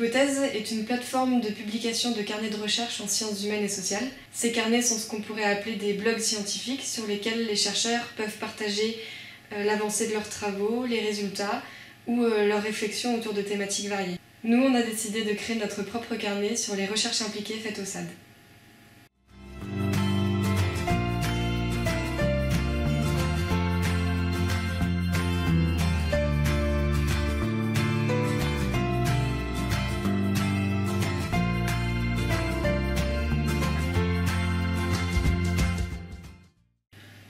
Hypothèse est une plateforme de publication de carnets de recherche en sciences humaines et sociales. Ces carnets sont ce qu'on pourrait appeler des blogs scientifiques sur lesquels les chercheurs peuvent partager l'avancée de leurs travaux, les résultats ou leurs réflexions autour de thématiques variées. Nous, on a décidé de créer notre propre carnet sur les recherches impliquées faites au SAD.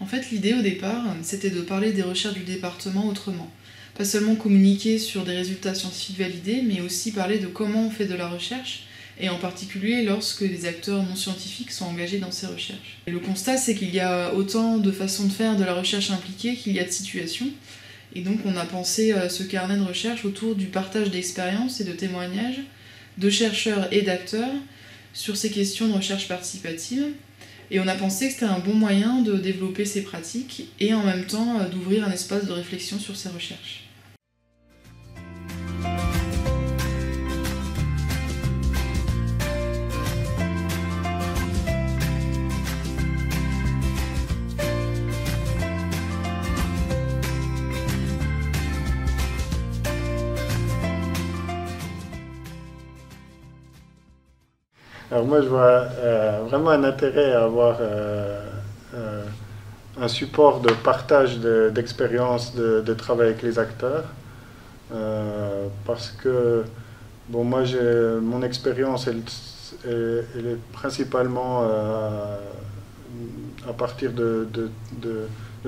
En fait, l'idée au départ, c'était de parler des recherches du département autrement. Pas seulement communiquer sur des résultats scientifiques validés, mais aussi parler de comment on fait de la recherche, et en particulier lorsque des acteurs non scientifiques sont engagés dans ces recherches. Et le constat, c'est qu'il y a autant de façons de faire de la recherche impliquée qu'il y a de situations, et donc on a pensé ce carnet de recherche autour du partage d'expériences et de témoignages de chercheurs et d'acteurs sur ces questions de recherche participative. Et on a pensé que c'était un bon moyen de développer ces pratiques et en même temps d'ouvrir un espace de réflexion sur ces recherches. Alors moi je vois vraiment un intérêt à avoir un support de partage d'expériences, de travail avec les acteurs, parce que bon, moi mon expérience elle est principalement à partir de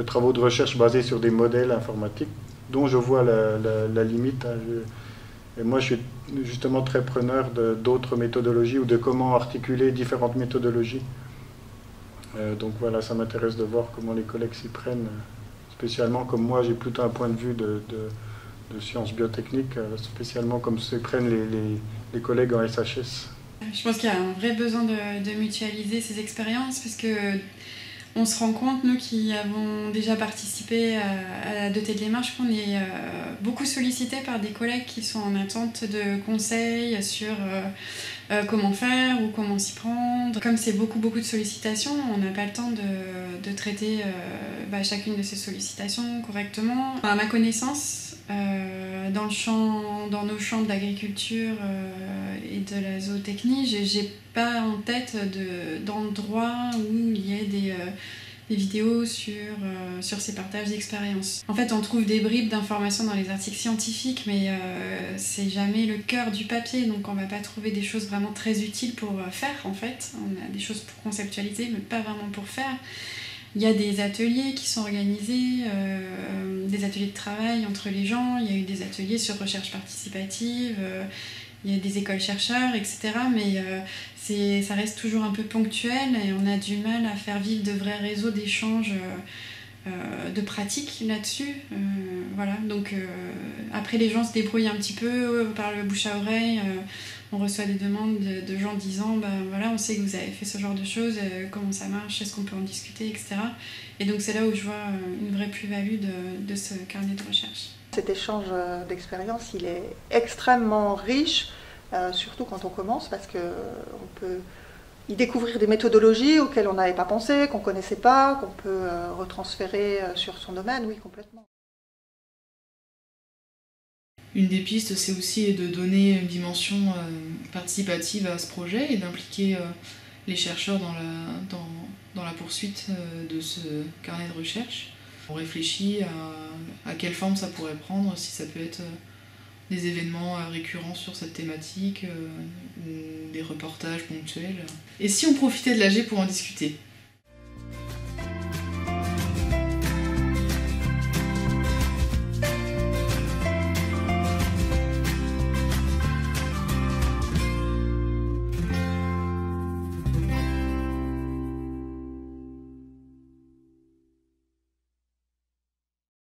travaux de recherche basés sur des modèles informatiques dont je vois la limite. Et moi, je suis justement très preneur d'autres méthodologies ou de comment articuler différentes méthodologies. Donc voilà, ça m'intéresse de voir comment les collègues s'y prennent. Spécialement comme moi, j'ai plutôt un point de vue de sciences biotechniques, spécialement comme se prennent les collègues en SHS. Je pense qu'il y a un vrai besoin de mutualiser ces expériences, parce que on se rend compte, nous qui avons déjà participé à de telles démarches, qu'on est beaucoup sollicités par des collègues qui sont en attente de conseils sur comment faire ou comment s'y prendre. Comme c'est beaucoup de sollicitations, on n'a pas le temps de traiter chacune de ces sollicitations correctement. À ma connaissance, dans nos champs d'agriculture et de la zootechnie, j'ai pas en tête d'endroits où il y ait des vidéos sur ces partages d'expériences. En fait, on trouve des bribes d'informations dans les articles scientifiques, mais c'est jamais le cœur du papier, donc on va pas trouver des choses vraiment très utiles pour faire, en fait. On a des choses pour conceptualiser, mais pas vraiment pour faire. Il y a des ateliers qui sont organisés, des ateliers de travail entre les gens, il y a eu des ateliers sur recherche participative, il y a des écoles chercheurs, etc. Mais ça reste toujours un peu ponctuel et on a du mal à faire vivre de vrais réseaux d'échanges de pratiques là-dessus. Voilà. Donc, après, les gens se débrouillent un petit peu par le bouche à oreille. On reçoit des demandes de gens disant voilà, on sait que vous avez fait ce genre de choses, comment ça marche, est-ce qu'on peut en discuter, etc. Et donc c'est là où je vois une vraie plus-value de ce carnet de recherche. Cet échange d'expérience, il est extrêmement riche, surtout quand on commence, parce qu'on peut y découvrir des méthodologies auxquelles on n'avait pas pensé, qu'on ne connaissait pas, qu'on peut retransférer sur son domaine, oui, complètement. Une des pistes, c'est aussi de donner une dimension participative à ce projet et d'impliquer les chercheurs dans la poursuite de ce carnet de recherche. On réfléchit à quelle forme ça pourrait prendre, si ça peut être des événements récurrents sur cette thématique ou des reportages ponctuels. Et si on profitait de l'AG pour en discuter ?